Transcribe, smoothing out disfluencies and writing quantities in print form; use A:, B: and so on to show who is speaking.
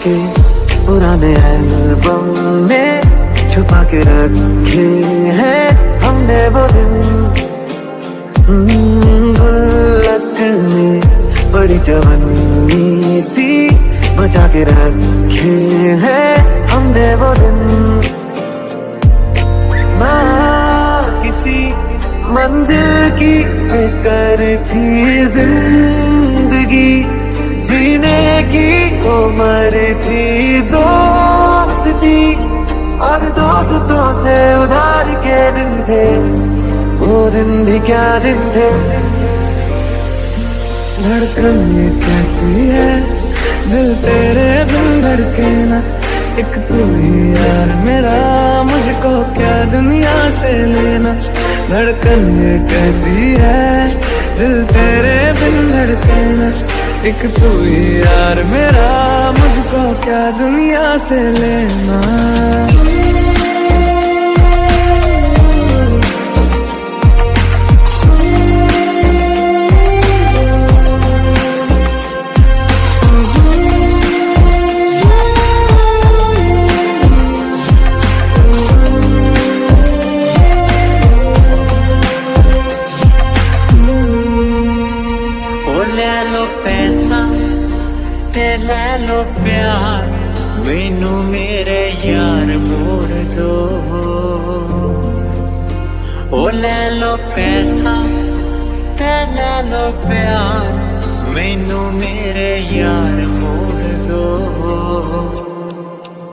A: के पुराने एल्बम में छुपा के रखे हैं हमने वो दिन। गुल्लक में बड़ी जवानी सी बचा के रखे हैं हमने वो दिन। ना किसी मंजिल की फिक्र थी जिंदगी जीने की उम्र थी दोस्ती और दोस्तों से उधार के दिन थे वो दिन भी क्या दिन थे। धड़कन ये कहती है दिल तेरे बिन धड़के ना एक तू ही यार मेरा मुझको क्या दुनिया से लेना। धड़कन ये कहती है दिल तेरे बिन धड़के ना एक तू ही यार मेरा मुझको क्या दुनिया से लेना।
B: ले लो प्यार मैनू मेरे यार मोड़ दो। ओ ले लो पैसा ते ले लो प्यार मैनू मेरे यार मोड़ दो।